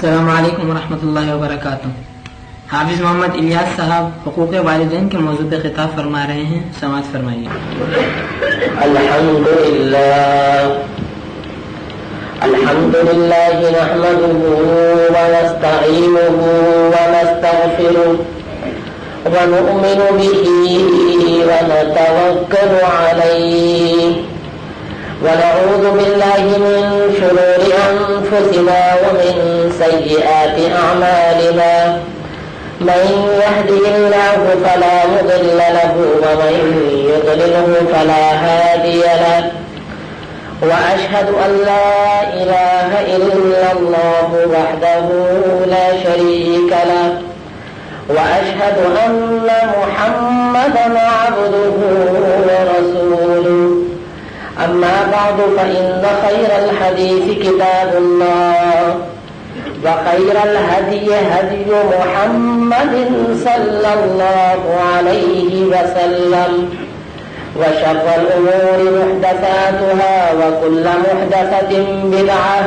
السلام علیکم ورحمۃ اللہ وبرکاتہ۔ حافظ محمد الیاس صاحب حقوق والدین کے موضوع پہ خطاب فرما رہے ہیں، سماعت فرمائیے۔ الحمد للہ نحمده ونستعینه ونستغفره ونؤمن به ونتوکل علیہ ونعوذ باللہ من شرور انفسنا ومن سیئات اعمالنا من يهده الله فلا مضل له ومن يضلله فلا هادي له وأشهد أن لا إله إلا الله وحده لا شريك له وأشهد أن محمدا عبده ورسوله أما بعد فإن خير الحديث كتاب الله وخير الهدي هدي محمد صلى الله عليه وسلم وشر الأمور محدثاتها وكل محدثة بدعة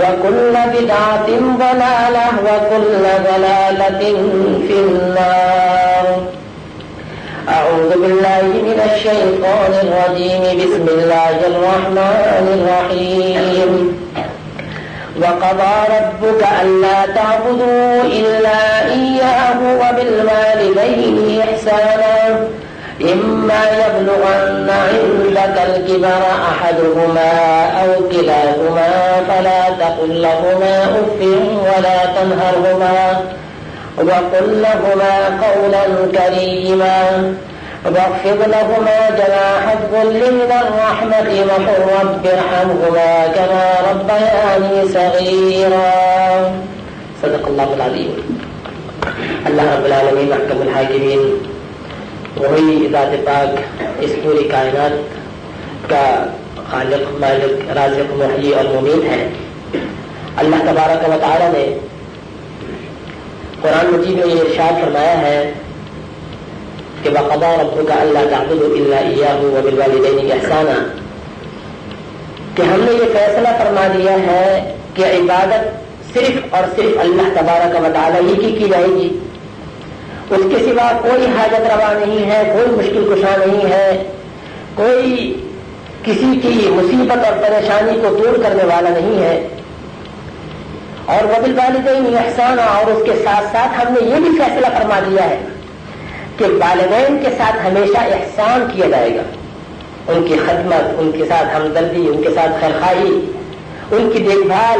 وكل بدعة ضلالة وكل ضلالة في النار أعوذ بالله من الشيطان الرجيم بسم الله الرحمن الرحيم وقضى ربك ألا تعبدوا إلا إياه وبالوالدين إحسانا إما يبلغن عندك الكبر أحدهما أو كلاهما فلا تقل لهما أف ولا تنهرهما وقل لهما قولا كريما واخفض لهما جناح الذل من الرحمة وقل رب ارحمهما كما ربياني صغيرا صدق الله العظيم۔ اللہ رب العالمین محکم الحاکمین وہی ذات پاک اس پوری کائنات کا خالق مالک رازق محیی اور ممیت ہے۔ اللہ تبارک و تعالی نے قرآن مجید میں یہ ارشاد فرمایا ہے کہ وَقَضَىٰ رَبُّكَ أَلَّا تَعْبُدُوا إِلَّا إِيَّاهُ وَبِالْوَالِدَيْنِ إِحْسَانًا، کہ ہم نے یہ فیصلہ فرما دیا ہے کہ عبادت صرف اور صرف اللہ تبارک و تعالی ہی کی جائے گی، اس کے سوا کوئی حاجت روا نہیں ہے، کوئی مشکل کشا نہیں ہے، کوئی کسی کی مصیبت اور پریشانی کو دور کرنے والا نہیں ہے۔ اور وبالوالدین احسانا، اور اس کے ساتھ ساتھ ہم نے یہ بھی فیصلہ فرما دیا ہے کہ والدین کے ساتھ ہمیشہ احسان کیا جائے گا، ان کی خدمت، ان کے ساتھ ہمدردی، ان کے ساتھ خیرخواہی، ان کی دیکھ بھال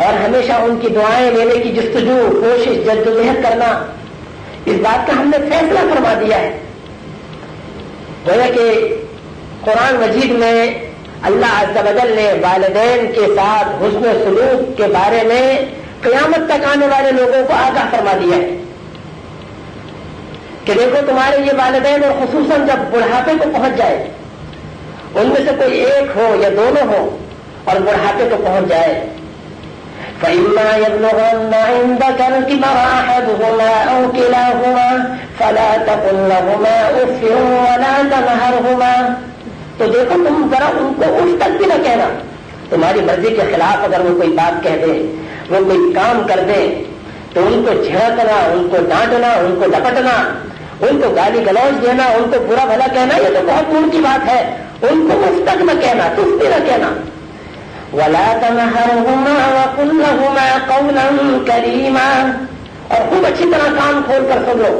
اور ہمیشہ ان کی دعائیں لینے کی جستجو، کوشش، جدوجہد کرنا، اس بات کا ہم نے فیصلہ فرما دیا ہے۔ گویا کہ قرآن مجید میں اللہ عز و جل نے والدین کے ساتھ حسن سلوک کے بارے میں قیامت تک آنے والے لوگوں کو آگاہ فرما دیا ہے کہ دیکھو تمہارے یہ والدین، اور خصوصاً جب بڑھاپے کو پہنچ جائے، ان میں سے کوئی ایک ہو یا دونوں ہو اور بڑھاپے کو پہنچ جائے، فَإِمَّا يَبْلُغَنَّ عِندَكَ الْكِبَرَ أَحَدُهُمَا أَوْ كِلَاهُمَا فَلَا تَقُل لَّهُمَا أُفٍّ وَلَا تَنْهَرْهُمَا، تو دیکھو تم ذرا ان کو اف تک بھی نہ کہنا، تمہاری مرضی کے خلاف اگر وہ کوئی بات کہہ دے، وہ کوئی کام کر دے، تو ان کو جھڑکنا، ان کو ڈانٹنا، ان کو ڈپٹنا، ان کو گالی گلوچ دینا، ان کو برا بھلا کہنا، یہ تو بہت دور کی بات ہے۔ ان کو اف تک نہ کہنا، تف بھی نہ کہنا۔ وَلَا تَنْهَرْهُمَا وَقُلْ لَهُمَا قَوْلًا كَرِيمًا، اور خوب اچھی طرح کان کھول کر سن لو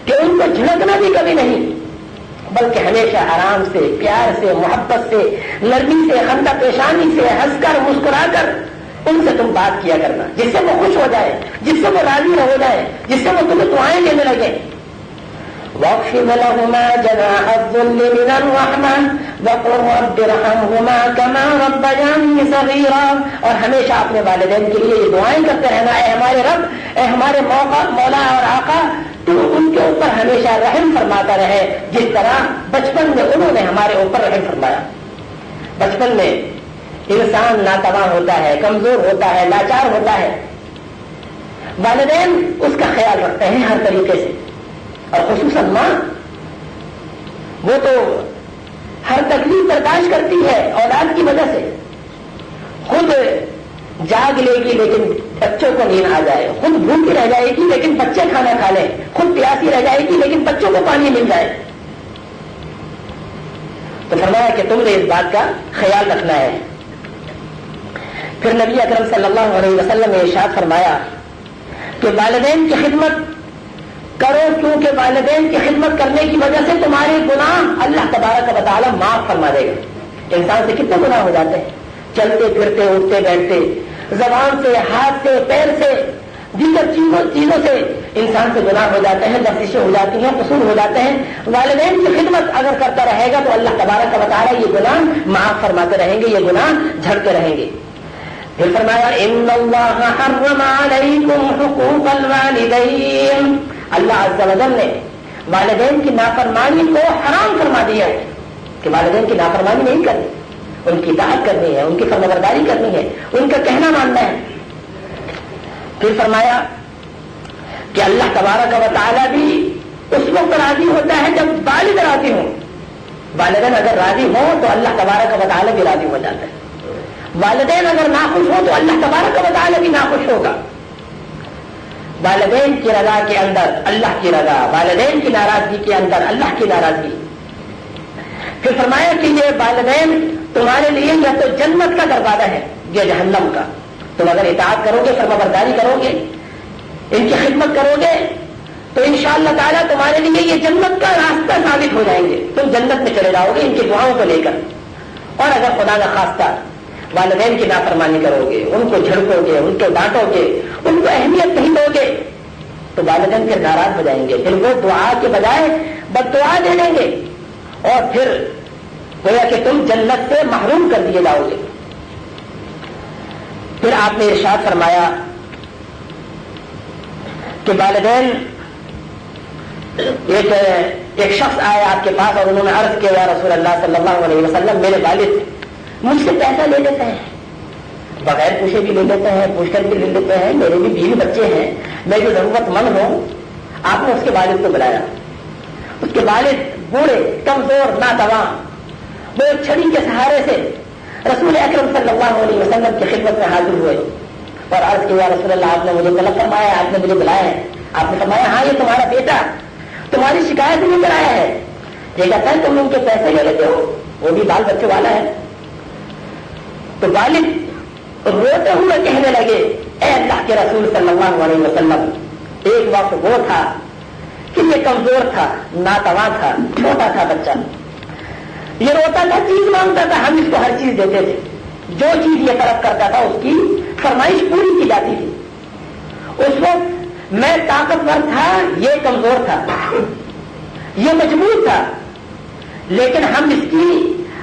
کہ ان کو جھڑکنا بھی کبھی نہیں، بلکہ ہمیشہ آرام سے، پیار سے، محبت سے، نرمی سے، خندہ پیشانی سے، ہنس کر مسکرا کر ان سے تم بات کیا کرنا، جس سے وہ خوش ہو جائے، جس سے وہ راضی ہو جائے، جس سے وہ تمہیں دعائیں دینے لگے۔ وَاخْفِضْ لَهُمَا جَنَاحَ الذُّلِّ مِنَ الرَّحْمَةِ وَقُلْ رَبِّ ارْحَمْهُمَا كَمَا رَبَّيَانِي صَغِيرًا، اور ہمیشہ اپنے والدین کے لیے یہ دعائیں کرتے رہنا، اے ہمارے رب، اے ہمارے مولا اور آقا، تو ان کے اوپر ہمیشہ رحم فرماتا رہے جس طرح بچپن میں انہوں نے ہمارے اوپر رحم فرمایا۔ بچپن میں انسان ناتواں ہوتا ہے، کمزور ہوتا ہے، لاچار ہوتا ہے، والدین اس کا خیال رکھتے ہیں ہر طریقے سے، اور خصوصاً ماں، وہ تو ہر تکلیف برداشت کرتی ہے اولاد کی وجہ سے، خود جاگ لے گی لیکن بچوں کو نیند آ جائے، خود بھوکی رہ جائے گی لیکن بچے کھانا کھا لیں، خود پیاسی رہ جائے گی لیکن بچوں کو پانی مل جائے. تو فرمایا کہ تم نے اس بات کا خیال رکھنا ہے. پھر نبی اکرم صلی اللہ علیہ وسلم نے ارشاد فرمایا کہ والدین کی خدمت کرو، کیونکہ والدین کی خدمت کرنے کی وجہ سے تمہارے گناہ اللہ تبارک و تعالی معاف فرما دے گا. انسان سے کتنے گناہ ہو جاتے ہیں، چلتے پھرتے اٹھتے بیٹھتے، زبان سے، ہاتھ سے، پیر سے، دیگر چیزوں سے انسان سے گناہ ہو جاتے ہیں، لفظیں ہو جاتی ہیں، قصور ہو جاتے ہیں. والدین کی خدمت اگر کرتا رہے گا تو اللہ تبارک و تعالی یہ گناہ معاف فرماتے رہیں گے، یہ گناہ جھڑتے رہیں گے. پھر فرمایا ان اللہ حرم علیکم حقوق الوالدین، اللہ عز و جل نے والدین کی نافرمانی کو حرام فرما دیا ہے کہ والدین کی نافرمانی نہیں کرنی، ان کی اطاعت کرنی ہے، ان کی فرمانبرداری کرنی ہے، ان کا کہنا ماننا ہے. پھر فرمایا کہ اللہ تبارک و تعالی بھی اس وقت راضی ہوتا ہے جب والد راضی ہوں. والدین اگر راضی ہوں تو اللہ تبارک و تعالی بھی راضی ہو جاتا ہے. والدین اگر ناخوش ہو تو اللہ تبارک و تعالی بھی ناخوش ہوگا. والدین کی رضا کے اندر اللہ کی رضا، والدین کی ناراضگی کے اندر اللہ کی ناراضگی. پھر فرمایا کہ یہ والدین تمہارے لیے یا تو جنت کا دروازہ ہے یا جہنم کا. تم اگر اطاعت کرو گے، فرمانبرداری کرو گے، ان کی خدمت کرو گے تو انشاءاللہ تعالیٰ تمہارے لیے یہ جنت کا راستہ ثابت ہو جائیں گے، تم جنت میں چلے جاؤ گے ان کی دعاؤں کو لے کر. اور اگر خدا نہ خواستہ والدین کی نافرمانی کرو گے، ان کو جھڑکو گے، ان کو ڈانٹو گے، ان کو اہمیت نہیں دو گے تو والدین پھر ناراض ہو جائیں گے، پھر وہ دعا کے بجائے بد دعا دے دیں گے اور پھر گویا کہ تم جنت سے محروم کر دیے جاؤ گے. پھر آپ نے ارشاد فرمایا کہ والدین، ایک شخص آیا آپ کے پاس اور انہوں نے عرض کیا یا رسول اللہ صلی اللہ علیہ وسلم، میرے والد مجھ سے پیسہ لے لیتے ہیں، بغیر پوچھے بھی لے لیتے ہیں، پوچھ کر بھی لے لیتے ہیں، میرے بھی بیوی بچے ہیں، میں جو ضرورت مند ہوں. آپ نے اس کے والد کو بلایا. اس کے والد بوڑھے، کمزور، ناتواں، وہ ایک چھڑی کے سہارے سے رسول اکرم صلی اللہ علیہ وسلم کی خدمت میں حاضر ہوئے اور عرض کیا رسول اللہ آپ نے مجھے طلب فرمایا، آپ نے مجھے بلایا ہے. آپ نے فرمایا ہاں یہ تمہارا بیٹا تمہاری شکایت نہیں کرایا ہے، یہ کہتا ہے تم ان کے پیسے لے لیتے ہو، وہ بھی بال بچے والا ہے. تو والد روتے ہوئے کہنے لگے اے اللہ کے رسول صلی اللہ علیہ وسلم، ایک وقت وہ تھا کہ یہ کمزور تھا، ناتواں تھا، چھوٹا تھا بچہ، یہ روتا تھا، چیز مانگتا تھا، ہم اس کو ہر چیز دیتے تھے، جو چیز یہ طلب کرتا تھا اس کی فرمائش پوری کی جاتی تھی. اس وقت میں طاقتور تھا، یہ کمزور تھا، یہ مجبور تھا، لیکن ہم اس کی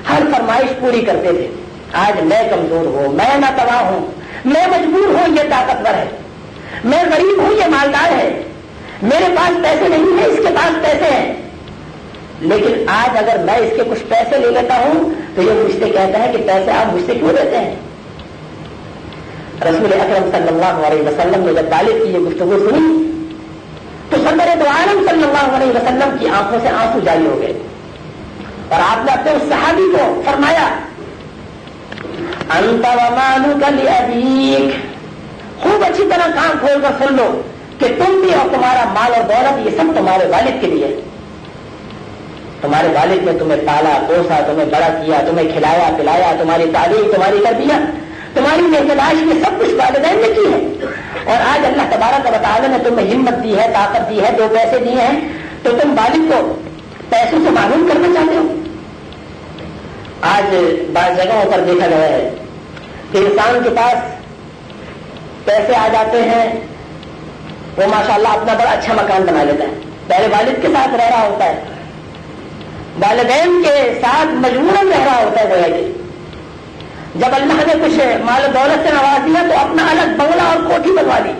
ہر فرمائش پوری کرتے تھے. آج میں کمزور ہوں، میں ناتواں ہوں، میں مجبور ہوں، یہ طاقتور ہے، میں غریب ہوں، یہ مالدار ہے، میرے پاس پیسے نہیں ہیں، اس کے پاس پیسے ہیں، لیکن آج اگر میں اس کے کچھ پیسے لے لیتا ہوں تو یہ مجھ سے کہتا ہے کہ پیسے آپ مجھ سے کیوں لیتے ہیں. رسول اکرم صلی اللہ علیہ وسلم نے جب والد کی یہ گفتگو سنی تو سرور دو عالم صلی اللہ علیہ وسلم کی آنکھوں سے آنسو جاری ہو گئے اور آپ نے اپنے اس صحابی کو فرمایا انت ومالک لابیک، خوب اچھی طرح کان کھول کر سن لو کہ تم بھی اور تمہارا مال اور دولت یہ سب تمہارے والد کے لیے. تمہارے والد نے تمہیں پالا پوسا، تمہیں بڑا کیا، تمہیں کھلایا پلایا، تمہاری تعلیم، تمہاری تربیت، تمہاری نگہداشت، یہ سب کچھ والدین نے کی ہے. اور آج اللہ تبارک و تعالی نے تمہیں ہمت دی ہے، طاقت دی ہے، 2 پیسے دیے ہیں تو تم والد کو پیسوں سے معلوم کرنا چاہتے ہو. آج بعض جگہوں پر دیکھا گیا ہے کہ انسان کے پاس پیسے آ جاتے ہیں، وہ ماشاءاللہ اپنا بڑا اچھا مکان بنا لیتا ہے، پہلے والد کے ساتھ رہ رہا ہوتا ہے، والدین کے ساتھ مجبوراً رہ رہا ہوتا ہے. گویا کہ جب اللہ نے کچھ مال و دولت سے نواز دیا تو اپنا الگ بنگلہ اور کوٹھی بنوا لی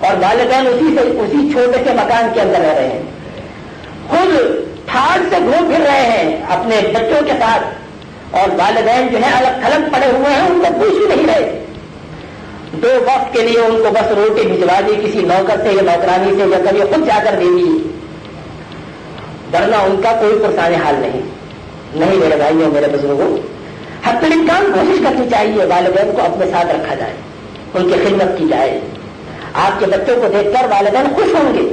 اور والدین اسی چھوٹے سے مکان کے اندر رہ رہے ہیں، خود ٹھاڑ سے گھوم پھر رہے ہیں اپنے بچوں کے ساتھ اور والدین جو ہے الگ تھلگ پڑے ہوئے ہیں، ان کو پوچھ بھی نہیں رہے. 2 وقت کے لیے ان کو بس روٹی بھجوا دی کسی نوکر سے یا نوکرانی سے یا کبھی خود جا کر دے دی، ورنہ ان کا کوئی پرسان حال نہیں. میرے بھائیوں میرے بزرگوں، حتی الامکان کوشش کرنی چاہیے والدین کو اپنے ساتھ رکھا جائے، ان کی خدمت کی جائے. آپ کے بچوں کو دیکھ کر والدین خوش ہوں گے،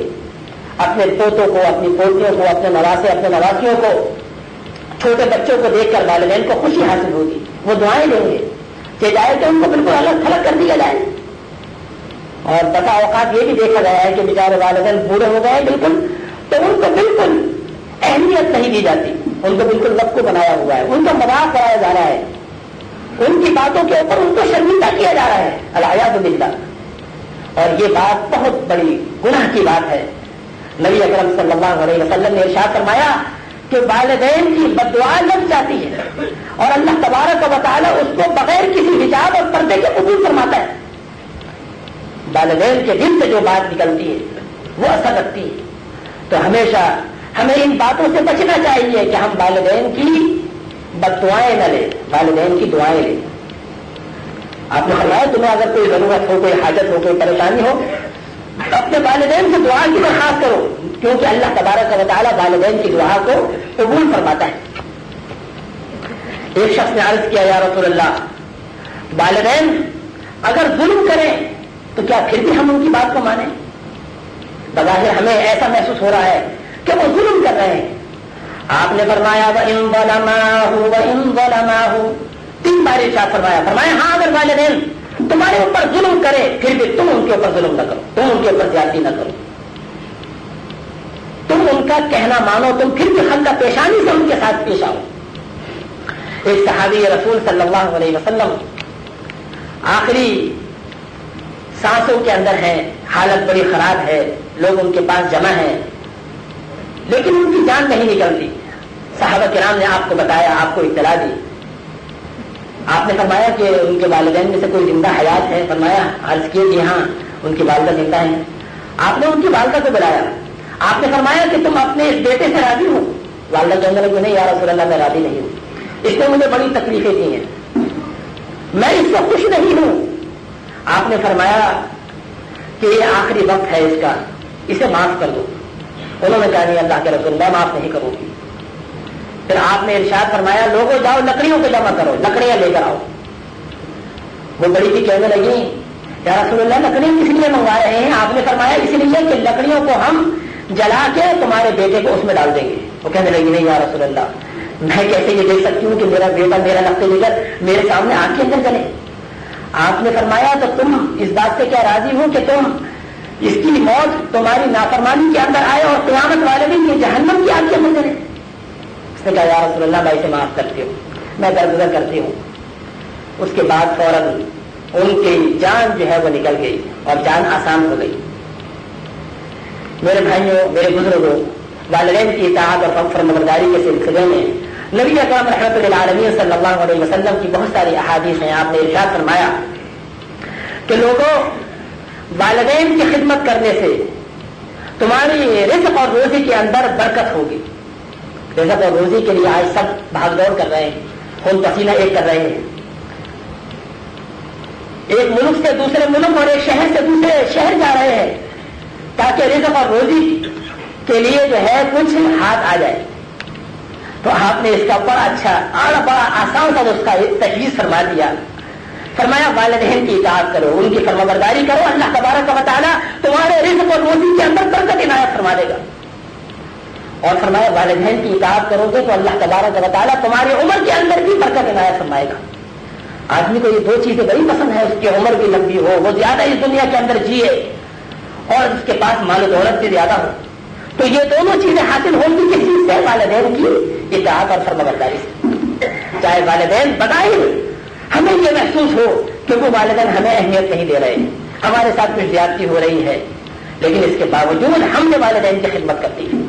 اپنے پوتوں کو، اپنی پوتیوں کو، اپنے نواسے، اپنے نواسیوں کو، چھوٹے بچوں کو دیکھ کر والدین کو خوشی حاصل ہوگی. وہ دعائیں دیں گے کہ جائے کہ ان کو بالکل الگ تھلگ کر دیا جائے. اور بسا اوقات یہ بھی دیکھا گیا ہے کہ بیچارے والدین بوڑھے ہو گئے بالکل، تو ان کو بالکل اہمیت نہیں دی جاتی، ان کو بالکل رب کو بنایا ہوا ہے، ان کا مذاق کرایا جا رہا ہے، ان کی باتوں کے اوپر ان کو شرمندہ کیا جا رہا ہے، العیاذ باللہ. اور یہ بات بہت بڑی گناہ کی بات ہے. نبی اکرم صلی اللہ علیہ وسلم نے ارشاد فرمایا کہ والدین کی بد دعا لگ جاتی ہے اور اللہ تبارک و تعالی اس کو بغیر کسی حجاب اور پردے کے قبول فرماتا ہے. والدین کے دل سے جو بات نکلتی ہے وہ اثر رکھتی ہے. تو ہمیشہ ہمیں ان باتوں سے بچنا چاہیے کہ ہم والدین کی بد دعائیں نہ لیں، والدین کی دعائیں لیں. آپ نے فرمایا تمہیں اگر کوئی ضرورت ہو، کوئی حاجت ہو، کوئی پریشانی ہو، اپنے والدین سے دعا کی درخواست کرو، کیونکہ اللہ تبارک و تعالی والدین کی دعا کو قبول فرماتا ہے. ایک شخص نے عرض کیا، یا رسول اللہ، والدین اگر ظلم کریں تو کیا پھر بھی ہم ان کی بات کو مانیں؟ بظاہر ہمیں ایسا محسوس ہو رہا ہے کہ وہ ظلم کر رہے ہیں. آپ نے فرمایا وَإِن ظَلَمَاهُ وَإِن ظَلَمَاهُ، 3 بار ارشاد فرمایا ہاں اگر والدین تمہارے اوپر ظلم کرے پھر بھی تم ان کے اوپر ظلم نہ کرو، تم ان کے اوپر زیادتی نہ کرو، تم ان کا کہنا مانو، تم پھر بھی خندہ پیشانی سے ان کے ساتھ پیش آؤ. ایک صحابی رسول صلی اللہ علیہ وسلم آخری سانسوں کے اندر ہیں، حالت بڑی خراب ہے، لوگ ان کے پاس جمع ہیں لیکن ان کی جان نہیں نکلتی. صحابہ کرام نے آپ کو بتایا، آپ کو اطلاع دی. آپ نے فرمایا کہ ان کے والدین میں سے کوئی زندہ حیات ہے؟ فرمایا، عرض کیے کہ ہاں ان کی والدہ زندہ ہیں. آپ نے ان کی والدہ کو بلایا. آپ نے فرمایا کہ تم اپنے اس بیٹے سے راضی ہو؟ والدہ کہنے لگی نہیں یا رسول اللہ میں راضی نہیں ہوں، اس نے مجھے بڑی تکلیفیں دی ہیں، میں اس سے خوش نہیں ہوں. آپ نے فرمایا کہ یہ آخری وقت ہے اس کا، اسے معاف کر دو. انہوں نے کہا نہیں اللہ کے رسول، میں معاف نہیں کروں گی. پھر آپ نے ارشاد فرمایا لوگوں جاؤ لکڑیوں کو جمع کرو، لکڑیاں لے کر آؤ. وہ بڑی تھی کہنے لگی یا رسول اللہ لکڑیاں کس لیے منگوا رہے ہیں؟ آپ نے فرمایا اس لیے کہ لکڑیوں کو ہم جلا کے تمہارے بیٹے کو اس میں ڈال دیں گے. وہ کہنے لگی نہیں یا رسول اللہ، میں کیسے یہ دیکھ سکتی ہوں کہ میرا بیٹا، میرا نقطۂ نظر میرے سامنے آنکھ کے اندر جلے؟ آپ نے فرمایا تو تم اس بات سے کیا راضی ہو کہ تم اس کی موت تمہاری نافرمانی کے اندر آئے اور قیامت والے دن یہ جہنم کی آگ کے اندر جلے؟ اس نے کہا یا رسول اللہ میں اسے معاف کرتی ہوں، میں درگزر کرتی ہوں. اس کے بعد فوراً ان کی جان جو ہے وہ نکل گئی اور جان آسان ہو گئی. میرے بھائیوں، میرے بزرگوں، والدین کی اطاعت اور فرمانبرداری کے سلسلے میں نبی اکرم رحمۃ للعالمین صلی اللہ علیہ وسلم کی بہت ساری احادیث ہیں. آپ نے ارشاد فرمایا کہ لوگوں، والدین کی خدمت کرنے سے تمہاری رزق اور روزی کے اندر برکت ہوگی. رزق اور روزی کے لیے آج سب بھاگ دوڑ کر رہے ہیں، خون پسینہ ایک کر رہے ہیں، ایک ملک سے دوسرے ملک اور ایک شہر سے دوسرے شہر جا رہے ہیں تاکہ رزق اور روزی کے لیے جو ہے کچھ ہاتھ آ جائے. تو آپ نے اس کا بڑا اچھا اور بڑا آسان سا اس کا تجویز فرما دیا. فرمایا والدین کی اطاعت کرو، ان کی فرمانبرداری کرو، اللہ تبارک و تعالیٰ تمہارے رزق اور روزی کے اندر برکت عنایت فرما دے گا. اور فرمایا والدین کی اطاعت کرو گے تو اللہ تبارک و تعالیٰ تمہاری عمر کے اندر بھی برکت عنایت فرمائے گا. آدمی کو یہ 2 چیزیں بڑی پسند ہے، اس کی عمر بھی لمبی ہو، وہ زیادہ اس دنیا کے اندر جیے اور اس کے پاس مال و دولت بھی زیادہ ہو. تو یہ دونوں چیزیں حاصل ہوں گی کس چیز سے؟ والدین کی اطاعت اور فرمانبرداری سے. چاہے والدین بظاہر ہمیں یہ محسوس ہو کہ وہ والدین ہمیں اہمیت نہیں دے رہے، ہمارے ساتھ کچھ زیادتی ہو رہی ہے، لیکن اس کے باوجود ہم نے والدین کی خدمت کرتی ہے،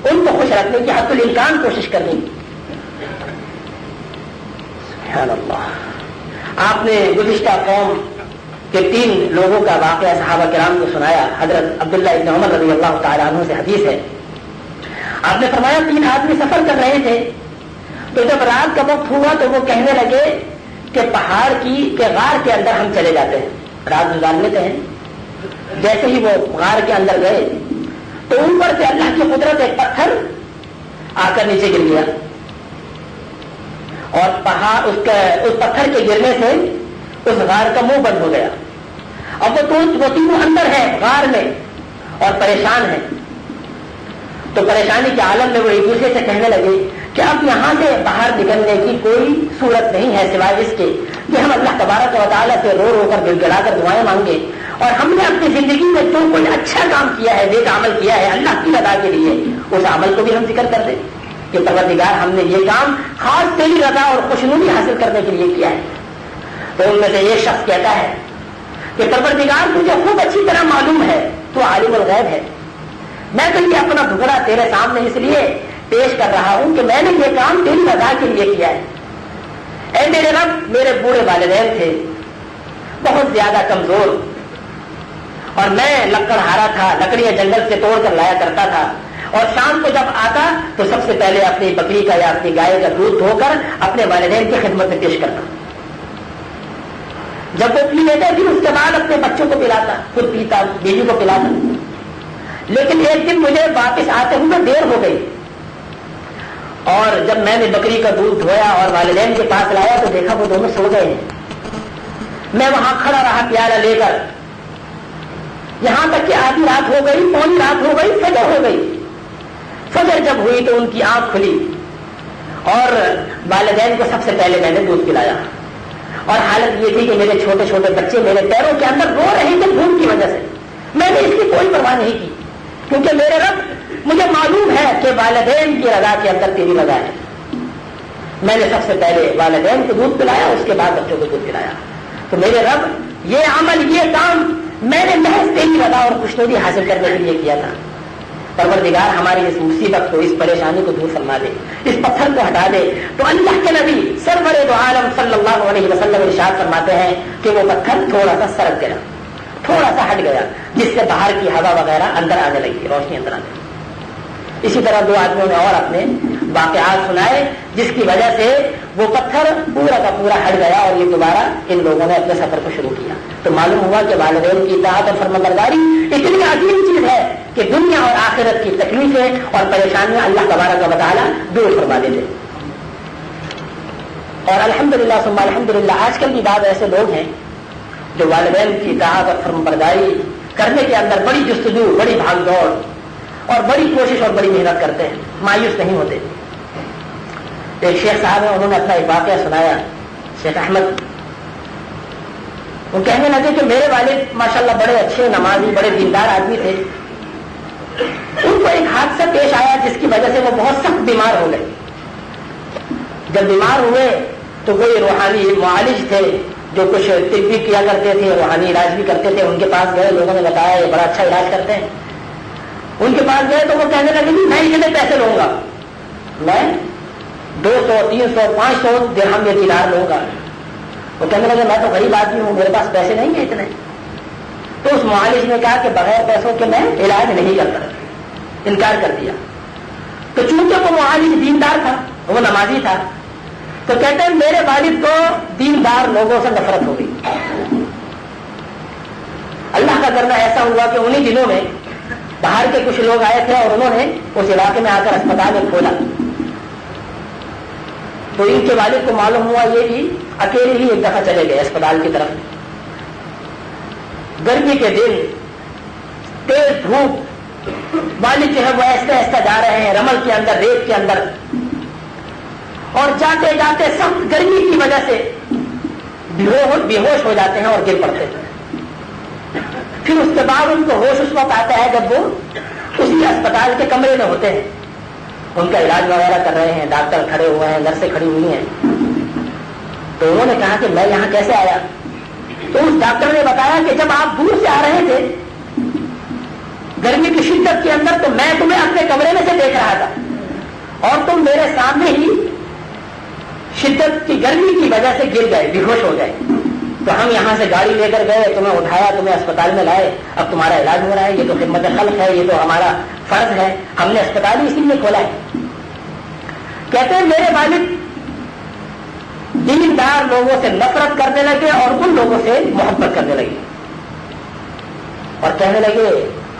ان کو خوش رکھنے کی حد الامکان کوشش کرنی. سبحان اللہ. آپ نے گزشتہ قوم کے 3 لوگوں کا واقعہ صحابہ کرام کو سنایا. حضرت عبداللہ ابن عمر رضی اللہ تعالیٰ عنہ سے حدیث ہے. آپ نے فرمایا 3 آدمی سفر کر رہے تھے تو جب رات کا وقت ہوا تو وہ کہنے لگے کہ پہاڑ کے غار کے اندر ہم چلے جاتے ہیں، رات گزار لیتے ہیں. جیسے ہی وہ غار کے اندر گئے تو اوپر سے اللہ کی قدرت ایک پتھر آ کر نیچے گر گیا اور پہاڑ اس پتھر کے گرنے سے اس غار کا منہ بند ہو گیا. اب وہ تینوں اندر ہے غار میں اور پریشان ہے. تو پریشانی کے عالم میں وہ ایک دوسرے سے کہنے لگے کہ اب یہاں سے باہر نکلنے کی کوئی صورت نہیں ہے سوائے اس کے کہ ہم اللہ تبارک و تعالیٰ سے رو رو کر گڑ گڑا کر دعائیں مانگے, اور ہم نے اپنی زندگی میں جو کوئی اچھا کام کیا ہے, نیک عمل کیا ہے اللہ کی رضا کے لیے, اس عمل کو بھی ہم ذکر کر دیں کہ پروردگار ہم نے یہ کام خاص تیری رضا اور خوشنودی حاصل کرنے کے لیے کیا ہے. تو ان میں سے ایک شخص کہتا ہے کہ پروردگار مجھے خوب اچھی طرح معلوم ہے تو عالم الغیب ہے, میں تو یہ اپنا ٹکڑا تیرے سامنے اس لیے پیش کر رہا ہوں کہ میں نے یہ کام تیری رضا کے لیے کیا ہے. اے میرے رب, میرے بوڑھے والدین تھے بہت زیادہ کمزور, اور میں لکڑہارا تھا, لکڑیاں جنگل سے توڑ کر لایا کرتا تھا, اور شام کو جب آتا تو سب سے پہلے اپنی بکری کا یا اپنی گائے کا دودھ دھو کر اپنے والدین کی خدمت میں پیش کرتا. جب وہ پی لیتے پھر اس کے بعد اپنے بچوں کو پلاتا, خود پیتا, بیوی کو پلاتا. لیکن ایک دن مجھے واپس آتے ہوئے دیر ہو گئی, اور جب میں نے بکری کا دودھ دھویا اور والدین کے پاس لایا تو دیکھا وہ دونوں سو گئے ہیں. میں وہاں کھڑا رہا پیالہ لے کر, یہاں تک کہ آدھی رات ہو گئی, پوری رات ہو گئی, فجر ہو گئی. فجر جب ہوئی تو ان کی آنکھ کھلی اور والدین کو سب سے پہلے میں نے دودھ پلایا, اور حالت یہ تھی کہ میرے چھوٹے چھوٹے بچے میرے پیروں کے اندر رو رہے تھے بھوک کی وجہ سے. میں نے اس کی کوئی پرواہ نہیں کی, کیونکہ میرے رب مجھے معلوم ہے کہ والدین کی رضا کے اندر تیری رضا ہے. میں نے سب سے پہلے والدین کو دودھ پلایا, اس کے بعد بچوں کو دودھ پلایا. تو میرے رب یہ عمل, یہ کام میں نے محض تیری رضا اور خوشنودی حاصل کرنے کے لیے کیا تھا. پروردگار ہماری اس مصیبت کو, اس پریشانی کو دور فرما دے, اس پتھر کو ہٹا دے. تو اللہ کے نبی سرور دو عالم صلی اللہ علیہ وسلم ارشاد فرماتے ہیں کہ وہ پتھر تھوڑا سا سرک گیا, تھوڑا سا ہٹ گیا, جس سے باہر کی ہوا وغیرہ اندر آنے لگی, روشنی اندر آنے لگی. اسی طرح دو آدمیوں نے اور اپنے واقعات سنائے جس کی وجہ سے وہ پتھر پورا کا پورا ہٹ گیا, اور یہ دوبارہ ان لوگوں نے اپنے سفر کو شروع کیا. تو معلوم ہوا کہ والدین کی اطاعت اور فرمانبرداری اتنی عظیم چیز ہے کہ دنیا اور آخرت کی تکلیفیں اور پریشانیاں اللہ تبارک و تعالیٰ دور فرما دیتے. اور الحمدللہ ثم الحمدللہ آج کل بھی بعض ایسے لوگ ہیں جو والدین کی اطاعت اور فرمانبرداری کرنے کے اندر بڑی جستجو, بڑی بھاگ دوڑ اور بڑی کوشش اور بڑی محنت کرتے ہیں, مایوس نہیں ہوتے. ایک شیخ صاحب ہیں, انہوں نے اپنا ایک واقعہ سنایا, شیخ احمد. وہ کہنے لگے کہ میرے والد ماشاءاللہ بڑے اچھے نمازی, بڑے دیندار آدمی تھے. ان کو ایک حادثہ پیش آیا جس کی وجہ سے وہ بہت سخت بیمار ہو گئے. جب بیمار ہوئے تو کوئی روحانی معالج تھے جو کچھ طب بھی کیا کرتے تھے, روحانی علاج بھی کرتے تھے. ان کے پاس گئے, لوگوں نے بتایا یہ بڑا اچھا علاج کرتے ہیں. ان کے پاس گئے تو وہ کہنے لگے کہ میں اتنے پیسے لوں گا, میں 200, 300, 500 درہم یا دینار لوں گا. وہ کہنے لگے میں تو غریب آدمی ہوں, میرے پاس پیسے نہیں ہیں اتنے. تو اس معالج نے کہا کہ بغیر پیسوں کے میں علاج نہیں کرتا, انکار کر دیا. تو چونکہ وہ معالج دیندار تھا, وہ نمازی تھا, تو کہتے ہیں میرے والد کو دیندار لوگوں سے نفرت ہو گئی. اللہ کا کرنا ایسا ہوا کہ انہی دنوں میں باہر کے کچھ لوگ آئے تھے اور انہوں نے اس علاقے میں آ کر اسپتال میں کھولا. تو ان کے والد کو معلوم ہوا, یہ بھی اکیلے ہی ایک دفعہ چلے گئے اسپتال کی طرف. گرمی کے دن, تیز دھوپ, والد جو ہے وہ ایسے ایسے جا رہے ہیں رمل کے اندر, ریت کے اندر, اور جاتے جاتے سخت گرمی کی وجہ سے بے ہوش ہو جاتے ہیں اور گر پڑتے ہیں. پھر اس کے بعد ان کو ہوش اس وقت آتا ہے جب وہ اسی اسپتال کے کمرے میں ہوتے ہیں, ان کا علاج وغیرہ کر رہے ہیں, ڈاکٹر کھڑے ہوئے ہیں, نرسیں کھڑی ہوئی ہیں. تو انہوں نے کہا کہ میں یہاں کیسے آیا؟ تو اس ڈاکٹر نے بتایا کہ جب آپ دور سے آ رہے تھے گرمی کی شدت کے اندر تو میں تمہیں اپنے کمرے میں سے دیکھ رہا تھا اور تم میرے سامنے ہی شدت کی گرمی کی وجہ سے گر گئے, بے ہوش ہو گئے. تو ہم یہاں سے گاڑی لے کر گئے, تمہیں اٹھایا, تمہیں اسپتال میں لائے, اب تمہارا علاج ہو رہا ہے. یہ تو خدمت خلق ہے, یہ تو ہمارا فرض ہے, ہم نے اسپتال ہی اسی لیے کھولا ہے. کہتے ہیں میرے والد دیندار لوگوں سے نفرت کرنے لگے اور ان لوگوں سے محبت کرنے لگے, اور کہنے لگے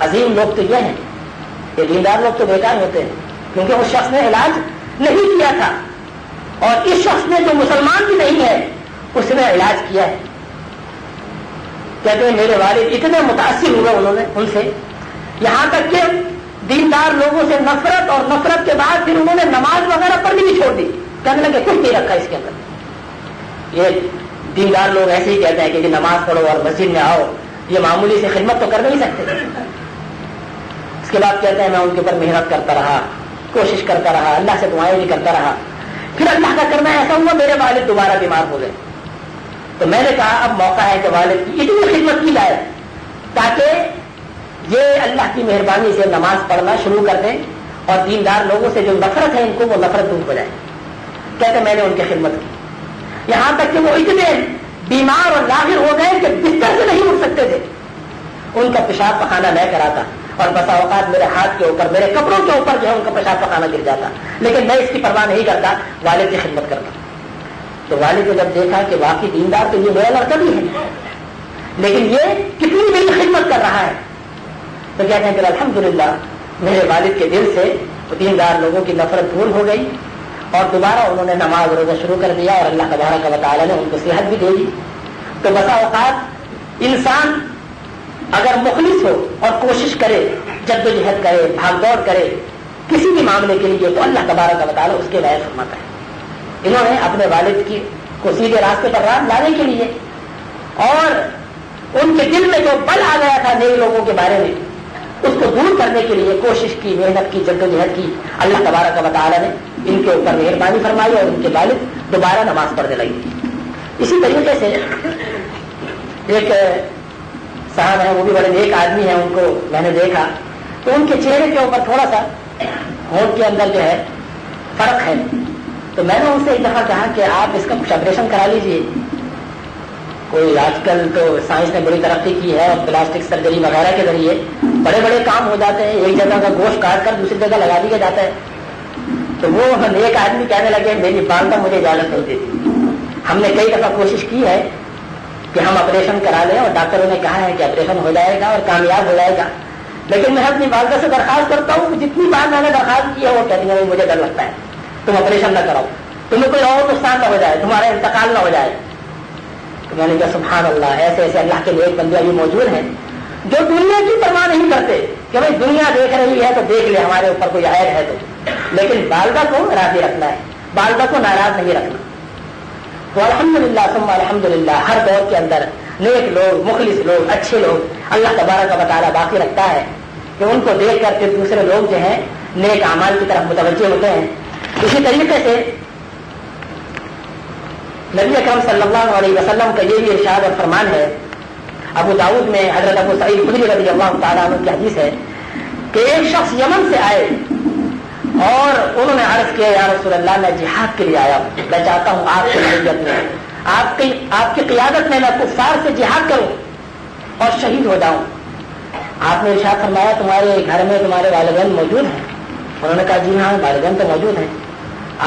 عظیم لوگ تو یہ ہیں, یہ دیندار لوگ تو بیکار ہوتے ہیں, کیونکہ اس شخص نے علاج نہیں کیا تھا, اور اس شخص نے جو مسلمان بھی نہیں ہے اس نے علاج کیا ہے. کہتے ہیں میرے والد اتنے متاثر ہوئے انہوں نے ان سے، یہاں تک کہ دیندار لوگوں سے نفرت، اور نفرت کے بعد پھر انہوں نے نماز وغیرہ پڑھنی بھی چھوڑ دی. کہنے لگے کچھ نہیں رکھا اس کے اندر. یہ دیندار لوگ ایسے ہی کہتے ہیں کہ نماز پڑھو اور مسجد میں آؤ، یہ معمولی سے خدمت تو کر نہیں سکتے. اس کے بعد کہتے ہیں میں ان کے اوپر محنت کرتا رہا، کوشش کرتا رہا، اللہ سے دعائیں بھی کرتا رہا. پھر اللہ کا کرنا ایسا ہوا میرے والد دوبارہ بیمار ہو گئے. تو میں نے کہا اب موقع ہے کہ والد کی اتنی خدمت کی جائے تاکہ یہ اللہ کی مہربانی سے نماز پڑھنا شروع کر دیں اور دیندار لوگوں سے جو نفرت ہے ان کو وہ نفرت دور ہو جائے. کہتے میں نے ان کی خدمت کی، یہاں تک کہ وہ اتنے بیمار اور لاغر ہو گئے کہ بستر سے نہیں اٹھ سکتے تھے. ان کا پیشاب پخانہ میں کراتا اور بسا اوقات میرے ہاتھ کے اوپر، میرے کپڑوں کے اوپر جو ہے ان کا پیشاب پخانہ گر جاتا، لیکن میں اس کی پرواہ نہیں کرتا، والد کی خدمت کرتا. تو والد نے جب دیکھا کہ واقعی دیندار تو یہ میرا لڑکا بھی ہے، لیکن یہ کتنی بڑی خدمت کر رہا ہے، تو کہتے ہیں کہ الحمدللہ میرے والد کے دل سے دیندار لوگوں کی نفرت دور ہو گئی اور دوبارہ انہوں نے نماز روزہ شروع کر دیا اور اللہ تبارک و تعالیٰ نے ان کو صحت بھی دے دی. تو بسا اوقات انسان اگر مخلص ہو اور کوشش کرے، جد و جہد کرے، بھاگ دوڑ کرے کسی بھی معاملے کے لیے، تو اللہ تبارک و تعالیٰ اس کے لائق فرماتا ہے. انہوں نے اپنے والد کی کو سیدھے راستے پر لانے کے لیے اور ان کے دل میں جو بل آ گیا تھا نئے لوگوں کے بارے میں اس کو دور کرنے کے لیے کوشش کی، محنت کی، جد و جہد کی. اللہ تبارک و تعالیٰ نے ان کے اوپر مہربانی فرمائی اور ان کے والد دوبارہ نماز پڑھنے لگے. اسی طریقے سے ایک صاحب ہیں، وہ بھی بڑے نیک آدمی ہیں، ان کو میں نے دیکھا تو ان کے چہرے کے اوپر تھوڑا سا ہونٹ کے اندر جو ہے فرق ہے. تو میں نے ان سے ایک دفعہ کہا کہ آپ اس کا کچھ آپریشن کرا لیجئے. کوئی آج کل تو سائنس نے بڑی ترقی کی ہے اور پلاسٹک سرجری وغیرہ کے ذریعے بڑے بڑے کام ہو جاتے ہیں، ایک جگہ کا گوشت کاٹ کر دوسری جگہ لگا دیا جاتا ہے. تو وہ ایک آدمی کہنے لگے میری والدہ مجھے اجازت نہیں دیتی. ہم نے کئی دفعہ کوشش کی ہے کہ ہم آپریشن کرا لیں اور ڈاکٹروں نے کہا ہے کہ آپریشن ہو جائے گا اور کامیاب ہو جائے گا، لیکن میں اپنی والدہ سے درخواست کرتا ہوں، جتنی بار میں نے درخواست کی ہے وہ کہتی ہے مجھے ڈر لگتا ہے، تم آپریشن نہ کراؤ، تمہیں کوئی اور نقصان نہ ہو جائے، تمہارا انتقال نہ ہو جائے. تو میں نے کہا سبحان اللہ، ایسے ایسے اللہ کے نیک بندے بھی موجود ہیں جو دنیا کی پرواہ نہیں کرتے کہ بھائی دنیا دیکھ رہی ہے تو دیکھ لے، ہمارے اوپر کوئی عیب ہے تو، لیکن والدہ کو راضی رکھنا ہے، والدہ کو ناراض نہیں رکھنا. تو الحمدللہ ثم الحمدللہ ہر دور کے اندر نیک لوگ، مخلص لوگ، اچھے لوگ اللہ تبارک و تعالیٰ باقی رکھتا ہے کہ ان کو دیکھ کر پھر دوسرے لوگ جو ہیں نیک اعمال کی طرف متوجہ ہوتے ہیں. اسی طریقے سے نبی اکرم صلی اللہ علیہ وسلم کا یہ بھی ارشاد اور فرمان ہے، ابو داؤد میں حضرت ابو سعید خدری رضی اللہ تعالیٰ عنہ کی حدیث ہے کہ ایک شخص یمن سے آئے اور انہوں نے عرض کیا یا رسول اللہ میں جہاد کے لیے آیا ہوں، میں چاہتا ہوں آپ کی نصیحت میں، آپ کی قیادت میں کفار سے جہاد کروں اور شہید ہو جاؤں. آپ نے ارشاد فرمایا تمہارے گھر میں تمہارے والدین موجود ہیں؟ انہوں نے کہا جی ہاں والدین تو موجود ہیں.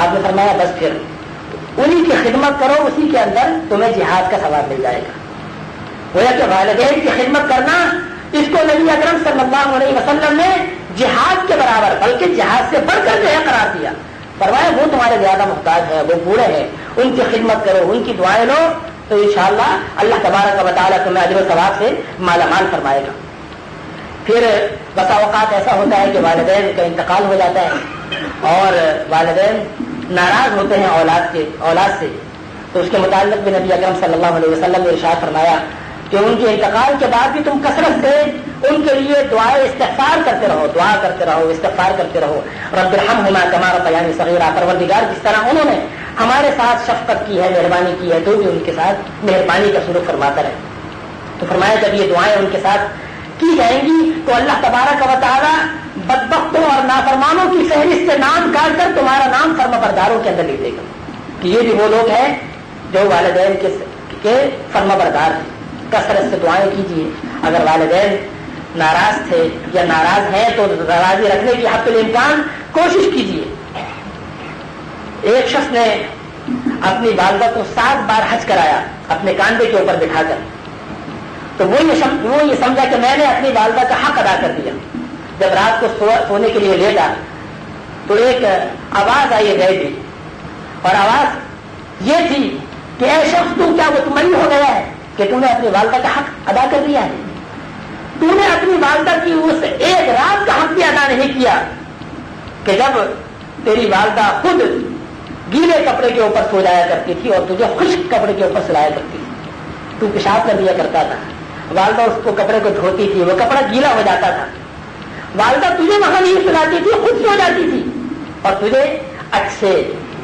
آپ نے فرمایا بس پھر انہی کی خدمت کرو، اسی کے اندر تمہیں جہاد کا ثواب مل جائے گا. گویا کہ والدین کی خدمت کرنا اس کو نبی اکرم صلی اللہ علیہ وسلم نے جہاد کے برابر بلکہ جہاد سے بڑھ کر جو ہے قرار دیا. فرمایا وہ تمہارے زیادہ محتاج ہے، وہ بوڑھے ہیں، ان کی خدمت کرو، ان کی دعائیں لو تو انشاءاللہ اللہ تبارک و تعالیٰ تمہیں اجر و ثواب سے مالا مال فرمائے گا. پھر بسا اوقات ایسا ہوتا ہے کہ والدین کا انتقال ہو جاتا ہے اور والدین ناراض ہوتے ہیں اولاد سے، تو اس کے متعلق بھی نبی اکرم صلی اللہ علیہ وسلم نے ارشاد فرمایا کہ ان کے انتقال کے بعد بھی تم کثرت سے ان کے لیے دعائیں استغفار کرتے رہو، دعا کرتے رہو، استغفار کرتے رہو. رب ارحمہما کما ربیانی صغیرا، پروردگار جس طرح انہوں نے ہمارے ساتھ شفقت کی ہے، مہربانی کی ہے، تو بھی ان کے ساتھ مہربانی کا سلوک فرماتا رہے. تو فرمایا جب یہ دعائیں ان کے ساتھ کی جائیں گی تو اللہ تبارک و تعالیٰ بدبختوں اور نافرمانوں کی فہرست سے نام کاٹ کر تمہارا نام فرما برداروں کے اندر لکھ دے گا کہ یہ بھی وہ لوگ ہیں جو والدین کے فرما بردار ہیں. کثرت سے دعائیں کیجیے. اگر والدین ناراض تھے یا ناراض ہیں تو راضی رکھنے کی حد الامکان کوشش کیجیے. ایک شخص نے اپنی والدہ کو 7 بار حج کرایا اپنے کاندھے کے اوپر بٹھا کر، تو وہ یہ سمجھا کہ میں نے اپنی والدہ کا حق ادا کر دیا. جب رات کو سونے کے لیے لیٹا تو ایک آواز آئی غیبی، اور آواز یہ تھی کہ اے شخص تو کیا مطمئن ہو گیا ہے کہ تم نے اپنی والدہ کا حق ادا کر دیا ہے؟ تو نے اپنی والدہ کی اس ایک رات کا حق بھی ادا نہیں کیا کہ جب تیری والدہ خود گیلے کپڑے کے اوپر سو جایا کرتی تھی اور تجھے خشک کپڑے کے اوپر سلایا کرتی تھی، تو پیشاب کر دیا کرتا تھا، والدہ اس کو کپڑے کو دھوتی تھی، وہ کپڑا گیلا ہو جاتا تھا، والدہ تجھے وہاں نہیں سلاتی تھی، خود سو جاتی تھی اور تجھے اچھے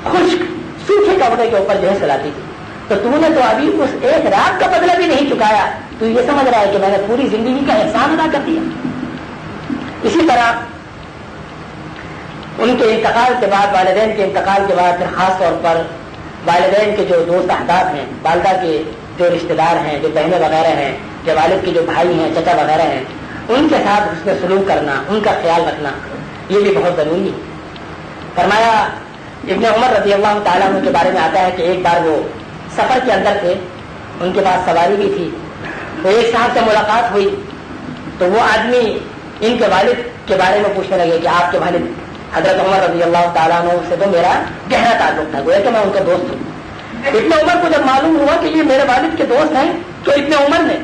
خشک سوکھے کپڑے کے اوپر جو ہے سلاتی تھی، تو تو نے تو ابھی اس ایک رات کا بدلہ بھی نہیں چکایا، تو یہ سمجھ رہا ہے کہ میں نے پوری زندگی کا احسان ادا کر دیا۔ اسی طرح ان کے انتقال کے بعد، والدین کے انتقال کے بعد پھر خاص طور پر والدین کے جو دوست احباب ہیں، والدہ کے جو رشتہ دار ہیں، جو بہنیں وغیرہ ہیں، جو والد کے جو بھائی ہیں، چچا وغیرہ ہیں، ان کے ساتھ حسن سلوک کرنا، ان کا خیال رکھنا، یہ بھی بہت ضروری ہے۔ فرمایا ابن عمر رضی اللہ تعالیٰ عنہ کے بارے میں آتا ہے کہ ایک بار وہ سفر کے اندر تھے، ان کے پاس سواری بھی تھی، تو ایک صاحب سے ملاقات ہوئی تو وہ آدمی ان کے والد کے بارے میں پوچھنے لگے کہ آپ کے والد حضرت عمر رضی اللہ تعالیٰ عنہ سے تو میرا گہرا تعلق تھا، گویا کہ میں ان کا دوست ہوں۔ ابن عمر کو جب معلوم ہوا کہ یہ میرے والد کے دوست ہیں تو ابن عمر نے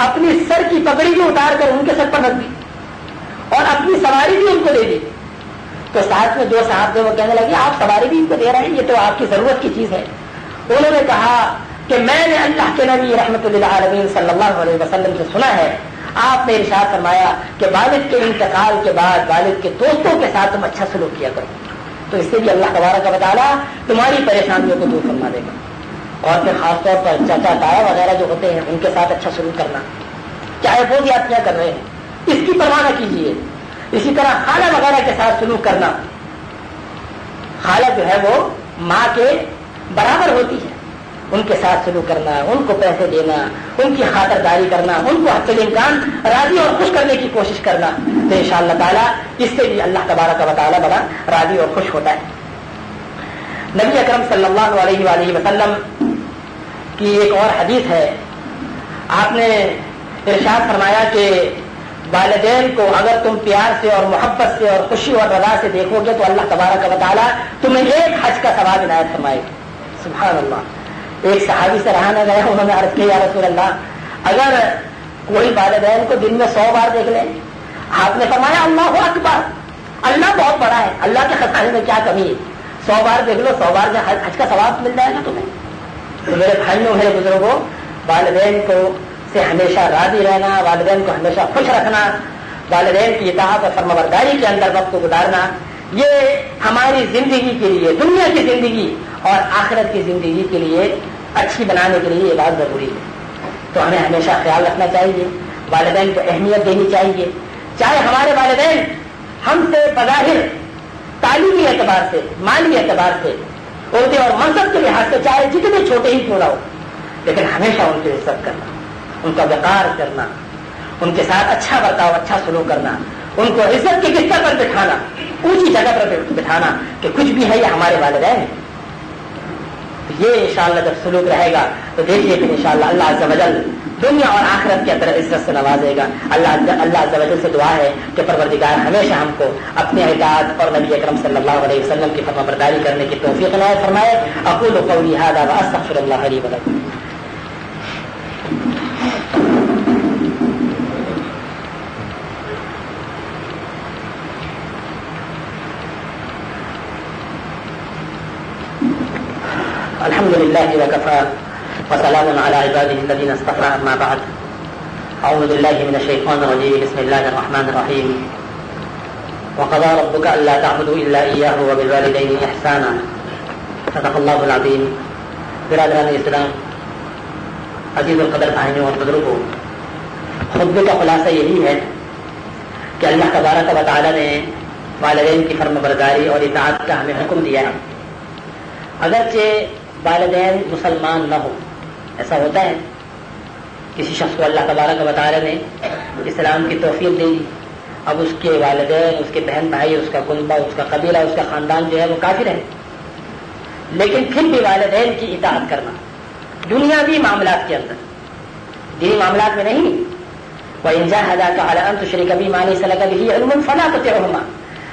اپنی سر کی پگڑی بھی اتار کر ان کے سر پر رکھ دی اور اپنی سواری بھی ان کو دے دی، تو ساتھ میں جو صاحب تھے وہ کہنے لگے آپ سواری بھی ان کو دے رہے ہیں، یہ تو آپ کی ضرورت کی چیز ہے۔ انہوں نے کہا کہ میں نے اللہ کے نبی رحمت للعالمین صلی اللہ علیہ وسلم سے سنا ہے، آپ نے ارشاد فرمایا کہ والد کے انتقال کے بعد والد کے دوستوں کے ساتھ تم اچھا سلوک کیا کرو، تو اس سے بھی اللہ تبارک و تعالیٰ تمہاری پریشانیوں کو دور فرما دے گا۔ اور پھر خاص طور پر چچا تایا وغیرہ جو ہوتے ہیں ان کے ساتھ اچھا سلوک کرنا، چاہے وہ زیادتیاں کر رہے ہیں اس کی پرواہ نہ کیجیے۔ اسی طرح خالہ وغیرہ کے ساتھ سلوک کرنا، خالہ جو ہے وہ ماں کے برابر ہوتی ہے، ان کے ساتھ سلوک کرنا، ان کو پیسے دینا، ان کی خاطرداری کرنا، ان کو حد الامکان راضی اور خوش کرنے کی کوشش کرنا، تو انشاءاللہ تعالیٰ اس سے بھی اللہ تبارک و تعالیٰ بڑا راضی اور خوش ہوتا ہے۔ نبی اکرم صلی اللہ علیہ وآلہ وسلم کی ایک اور حدیث ہے، آپ نے ارشاد فرمایا کہ والدین کو اگر تم پیار سے اور محبت سے اور خوشی اور رضا سے دیکھو گے تو اللہ تبارک و تعالیٰ تمہیں ایک حج کا ثواب عنایت فرمائے گا۔ سبحان اللہ۔ ایک صحابی سے رہا نہ گیا، انہوں نے عرض کیا یا رسول اللہ اگر کوئی والدین کو دن میں 100 بار دیکھ لے، آپ نے فرمایا اللہ اکبر، اللہ بہت بڑا ہے، اللہ کے خزانے میں کیا کمی ہے، 100 بار دیکھ لو، 100 بار حج کا ثواب مل جائے گا تمہیں۔ تو میرے بھائیوں میرے بزرگوں، والدین کو سے ہمیشہ راضی رہنا، والدین کو ہمیشہ خوش رکھنا، والدین کی اطاعت اور فرمانبرداری کے اندر وقت کو گزارنا، یہ ہماری زندگی کے لیے، دنیا کی زندگی اور آخرت کی زندگی کے لیے اچھی بنانے کے لیے یہ بات ضروری ہے۔ تو ہمیں ہمیشہ خیال رکھنا چاہیے، والدین کو اہمیت دینی چاہیے، چاہے ہمارے والدین ہم سے بظاہر تعلیمی اعتبار سے، مالی اعتبار سے، عہدے اور منصب کے لحاظ سے چاہے جتنے چھوٹے ہی کیوں نہ ہو، لیکن ہمیشہ ان کی عزت کرنا، ان کا وقار کرنا، ان کے ساتھ اچھا برتاؤ، اچھا سلوک کرنا، ان کو عزت کے بستر پر بٹھانا، اونچی جگہ پر بٹھانا کہ کچھ بھی ہے یہ ہمارے والدین ہیں۔ یہ انشاءاللہ جب سلوک رہے گا تو دیکھیے کہ انشاءاللہ اللہ عز و جل دنیا اور آخرت کے اندر عزت سے نوازے گا۔ اللہ عز و جل سے دعا ہے کہ پروردگار ہمیشہ ہم کو اپنی اطاعت اور نبی اکرم صلی اللہ علیہ وسلم کی فرمانبرداری کرنے کی توفیق عنایت فرمائے۔ اقول قولی ھذا واستغفر اللہ لی ولکم۔ الحمد لله وكفى وسلام على عباده الذين اصطفى، اما بعد، اعوذ بالله من الشيطان الرجيم، بسم الله الرحمن الرحيم، وقضى ربك الا تعبدوا الا اياه وبالوالدين احسانا، صدق الله العظيم۔ برادران اسلام، عزیز القدر بھائیوں اور بزرگوں، خطبے کا خلاصہ یہی ہے کہ اللہ تبارک و تعالی نے والدین کی فرمانبرداری اور اطاعت کا ہمیں حکم دیا ہے، اگرچہ والدین مسلمان نہ ہو۔ ایسا ہوتا ہے کسی شخص کو اللہ تبارک و تعالی نے اسلام کی توفیق دے دی، اب اس کے والدین، اس کے بہن بھائی، اس کا کنبہ، اس کا قبیلہ، اس کا خاندان جو ہے وہ کافر ہے، لیکن پھر بھی والدین کی اطاعت کرنا دنیاوی معاملات کے اندر، دینی معاملات میں نہیں۔ وَإِن جَاهَدَاكَ عَلَىٰ أَن تُشْرِكَ بِي مَا لَيْسَ لَكَ بِهِ عِلْمٌ فَلَا تُطِعْهُمَا،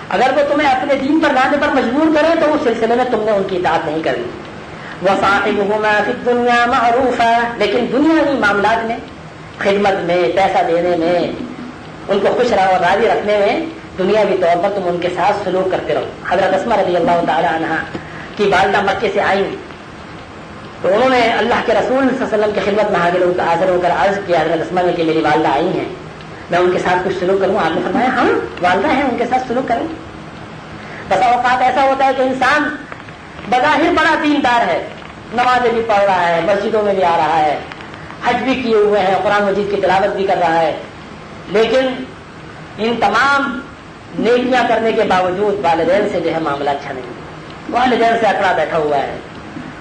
اگر وہ تمہیں اپنے دین پر لانے پر مجبور کرے تو اس سلسلے میں تم نے ان کی اطاعت نہیں کرنی. وصاحبهما فی الدنیا معروفا، لیکن دنیاوی معاملات میں، خدمت میں، پیسہ دینے میں، ان کو خوش اور راضی رکھنے میں دنیاوی طور پر تم ان کے ساتھ سلوک کرتے رہو. حضرت اسماء رضی اللہ تعالی عنہا کی والدہ مکے سے آئیں تو انہوں نے اللہ کے رسول صلی اللہ علیہ وسلم کی خدمت میں حاضر ہو کر عرض کیا حضرت اسماء نے کہ میری والدہ آئی ہیں، میں ان کے ساتھ کچھ سلوک کروں. آپ نے فرمایا ہم والدہ ہیں ان کے ساتھ سلوک کریں. بسا اوقات ایسا ہوتا ہے کہ انسان بظاہر بڑا دیندار ہے، نمازیں بھی پڑھ رہا ہے، مسجدوں میں بھی آ رہا ہے، حج بھی کیے ہوئے ہیں، قرآن مجید کی تلاوت بھی کر رہا ہے، لیکن ان تمام نیکیاں کرنے کے باوجود والدین سے جو ہے معاملہ اچھا نہیں. والدین سے اکڑا بیٹھا ہوا ہے،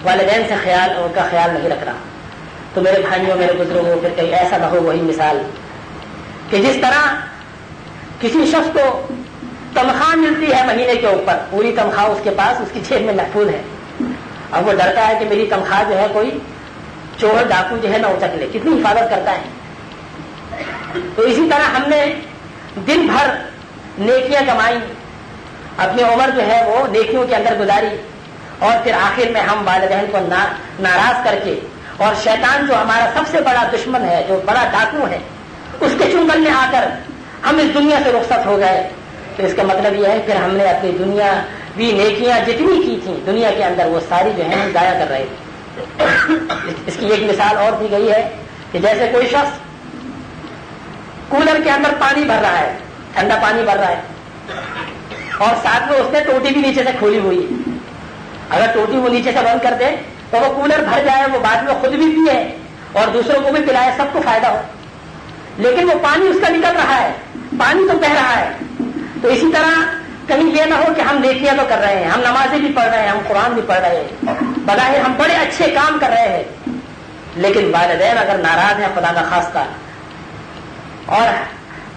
والدین سے ان کا خیال نہیں رکھ رہا. تو میرے بھائیوں، میرے بزرگوں، پھر کہیں ایسا نہ ہو وہی مثال کہ جس طرح کسی شخص کو تنخواہ ملتی ہے مہینے کے اوپر، پوری تنخواہ اس کے پاس اس کی جیب میں محفوظ ہے، اب وہ ڈرتا ہے کہ میری تنخواہ جو ہے کوئی چور ڈاکو جو ہے نہ اچک لے. کتنی حفاظت کرتا ہے. تو اسی طرح ہم نے دن بھر نیکیاں کمائی، اپنی عمر جو ہے وہ نیکیوں کے اندر گزاری، اور پھر آخر میں ہم والدین کو ناراض کر کے، اور شیطان جو ہمارا سب سے بڑا دشمن ہے، جو بڑا ڈاکو ہے، اس کے چنگل میں آ کر ہم اس دنیا سے رخصت ہو گئے. تو اس کا مطلب یہ ہے پھر ہم نے اپنی دنیا بھی نیکیاں جتنی کی تھیں دنیا کے اندر وہ ساری جو ہے ضائع کر رہے تھے. اس کی ایک مثال اور دی گئی ہے کہ جیسے کوئی شخص کولر کے اندر پانی بھر رہا ہے، ٹھنڈا پانی بھر رہا ہے، اور ساتھ میں اس نے ٹوٹی بھی نیچے سے کھولی ہوئی ہے. اگر ٹوٹی وہ نیچے سے بند کر دے تو وہ کولر بھر جائے، وہ بعد میں خود بھی پیے اور دوسروں کو بھی پلائے، سب کو فائدہ ہو. لیکن وہ پانی اس کا نکل رہا ہے، پانی تو بہہ رہا ہے. تو اسی طرح کہیں یہ نہ ہو کہ ہم نیکیاں تو کر رہے ہیں، ہم نمازیں بھی پڑھ رہے ہیں، ہم قرآن بھی پڑھ رہے ہیں، بظاہر ہم بڑے اچھے کام کر رہے ہیں، لیکن والدین اگر ناراض ہیں خدا کا خاصہ، اور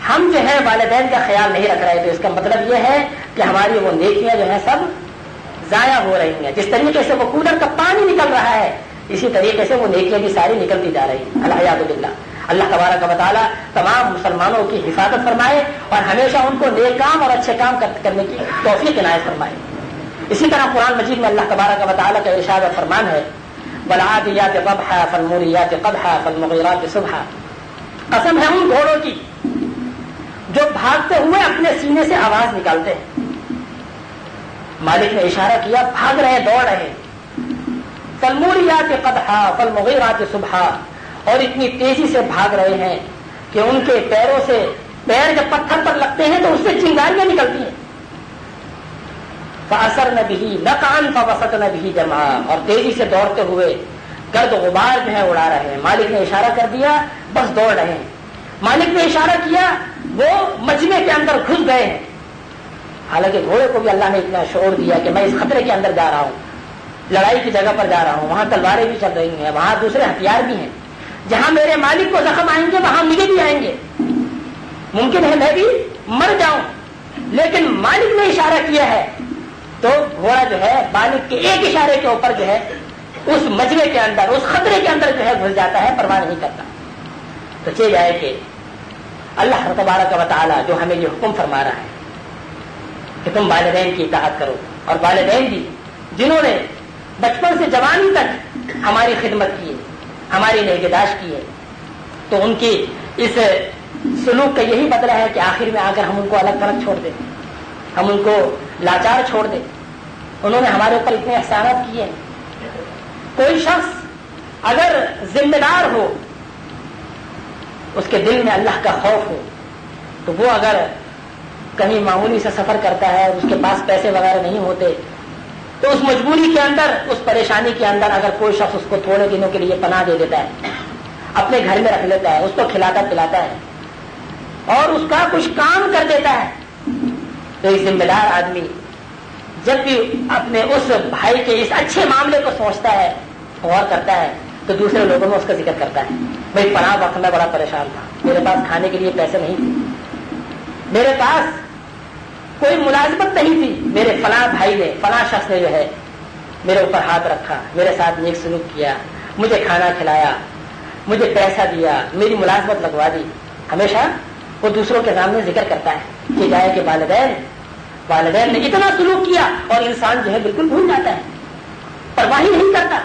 ہم جو ہے والدین کا خیال نہیں رکھ رہے، تو اس کا مطلب یہ ہے کہ ہماری وہ نیکیاں جو ہیں سب ضائع ہو رہی ہیں. جس طریقے سے وہ کولر کا پانی نکل رہا ہے اسی طریقے سے وہ نیکیاں بھی ساری نکلتی جا رہی ہیں. الحیاۃ باللہ. اللہ تبارک و تعالیٰ تمام مسلمانوں کی حفاظت فرمائے اور ہمیشہ ان کو نیک کام اور اچھے کام کرنے کی توفیق عنایت فرمائے. اسی طرح قرآن مجید میں اللہ تبارک و تعالیٰ کا ارشاد اور فرمان ہے وَالْعَادِيَاتِ ضَبْحًا فَالْمُورِيَاتِ قَدْحًا فَالْمُغِيرَاتِ صُبْحًا. قسم ہے ان گھوڑوں کی جو بھاگتے ہوئے اپنے سینے سے آواز نکالتے ہیں. مالک نے اشارہ کیا بھاگ رہے، دوڑ رہے. فَالْمُورِيَاتِ قَدْحًا فَالْمُغِيرَاتِ صُبْحًا، اور اتنی تیزی سے بھاگ رہے ہیں کہ ان کے پیروں سے، پیر جب پتھر پر لگتے ہیں تو اس سے چنگاریاں نکلتی ہیں. فَأَثَرْنَ بِهِ نَقْعًا فَوَسَطْنَ بِهِ جَمْعًا، اور تیزی سے دوڑتے ہوئے گرد و غبار جو ہے اڑا رہے ہیں. مالک نے اشارہ کر دیا بس دوڑ رہے ہیں. مالک نے اشارہ کیا وہ مجمع کے اندر گھس گئے ہیں. حالانکہ گھوڑے کو بھی اللہ نے اتنا شعور دیا کہ میں اس خطرے کے اندر جا رہا ہوں، لڑائی کی جگہ پر جا رہا ہوں، وہاں تلواریں بھی چل رہی ہیں، وہاں دوسرے ہتھیار بھی ہیں، جہاں میرے مالک کو زخم آئیں گے وہاں مجھے بھی آئیں گے، ممکن ہے میں بھی مر جاؤں. لیکن مالک نے اشارہ کیا ہے تو گھوڑا جو ہے مالک کے ایک اشارے کے اوپر جو ہے اس مجمع کے اندر، اس خطرے کے اندر جو ہے گھس جاتا ہے، پرواہ نہیں کرتا. تو چاہیے جائے کہ اللہ تبارک و تعالیٰ جو ہمیں یہ حکم فرما رہا ہے کہ تم والدین کی اطاعت کرو، اور والدین بھی جنہوں نے بچپن سے جوانی تک ہماری خدمت کی ہے، ہماری نگہداشت کی ہے، تو ان کی اس سلوک کا یہی بدلہ ہے کہ آخر میں آ کر ہم ان کو الگ تھلگ چھوڑ دیں، ہم ان کو لاچار چھوڑ دیں. انہوں نے ہمارے اوپر اتنے احسانات کیے ہیں. کوئی شخص اگر ذمہ دار ہو، اس کے دل میں اللہ کا خوف ہو، تو وہ اگر کہیں معمولی سے سفر کرتا ہے، اس کے پاس پیسے وغیرہ نہیں ہوتے، تو اس مجبوری کے اندر، اس پریشانی کے اندر اگر کوئی شخص اس کو تھوڑے دنوں کے لیے پناہ دے دیتا ہے، اپنے گھر میں رکھ لیتا ہے، اس کو کھلاتا پلاتا ہے اور اس کا کچھ کام کر دیتا ہے، تو ایک ذمہ دار آدمی جب بھی اپنے اس بھائی کے اس اچھے معاملے کو سوچتا ہے، غور کرتا ہے، تو دوسرے لوگوں میں اس کا ذکر کرتا ہے. بھائی فلاں وقت میں بڑا پریشان تھا، میرے پاس کھانے کے لیے پیسے نہیں تھے، میرے پاس کوئی ملازمت نہیں تھی، میرے فلاں بھائی نے، فلاں شخص نے جو ہے میرے اوپر ہاتھ رکھا، میرے ساتھ نیک سلوک کیا، مجھے کھانا کھلایا، مجھے پیسہ دیا، میری ملازمت لگوا دی. ہمیشہ وہ دوسروں کے سامنے ذکر کرتا ہے کہ جائے کہ والدین والدین نے اتنا سلوک کیا اور انسان جو ہے بالکل بھول جاتا ہے، پرواہ ہی نہیں کرتا.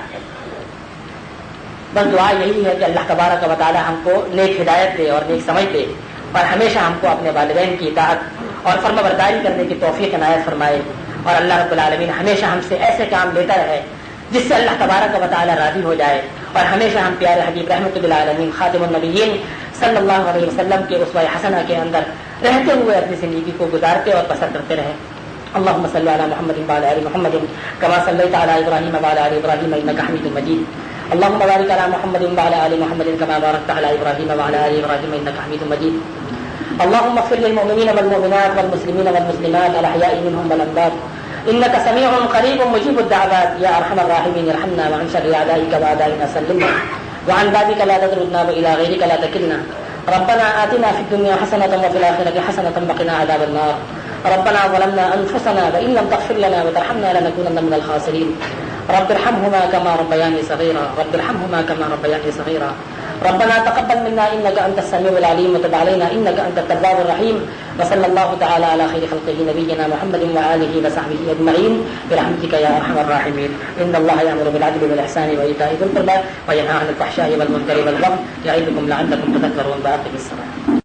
بس دعا یہی ہے کہ اللہ تبارک و تعالی ہم کو نیک ہدایت دے اور نیک سمجھ دے، اور ہمیشہ ہم کو اپنے والدین کی اطاعت اور فرما برداری کرنے کی توفیق عنایت فرمائے، اور اللہ رب العالمین ہمیشہ ہم سے ایسے کام لیتا رہے جس سے اللہ تبارک و تعالی راضی ہو جائے، اور ہمیشہ ہم پیارے حبیب رحمت للعالمین خاتم النبیین صلی اللہ علیہ وسلم کے اسوہ حسنہ کے اندر رہتے ہوئے اپنی زندگی کو گزارتے اور بسر کرتے رہیں. اللهم صل على محمد وعلى ال محمد كما صليت على ابراهيم وعلى ال ابراهيم انك حميد مجيد. اللهم بارك على محمد وعلى ال محمد كما باركت على ابراهيم وعلى ال ابراهيم انك حميد مجيد. اللهم اغفر للمؤمنين والمؤمنات والمسلمين والمسلمات الاحياء منهم والاموات انك سميع قريب مجيب الدعوات يا ارحم الراحمين. ارحمنا وعن شر اعدائك واعدائنا سلمنا، وعن بابك لا تطردنا والى غيرك لا تكلنا. ربنا آتنا في الدنيا حسنة وفي الآخرة حسنة وقنا عذاب النار. ربنا ظلمنا أنفسنا وإن لم تغفر لنا وترحمنا لنكونن من الخاسرين. رب ارحمهما كما ربياني صغيرا، رب ارحمهما كما ربياني صغيرا. ربنا تقبل منا إنك أنت السميع العليم وتب علينا إنك أنت التواب الرحيم. وصلى الله تعالى على خير خلقه نبينا محمد وآله وصحبه أجمعين برحمتك يا أرحم الراحمين. إن الله يأمر بالعدل والإحسان وإيتاء ذي القربى وينهى عن الفحشاء والمنكر والبغي يعظكم لعلكم تذكرون. وأقم الصلاة.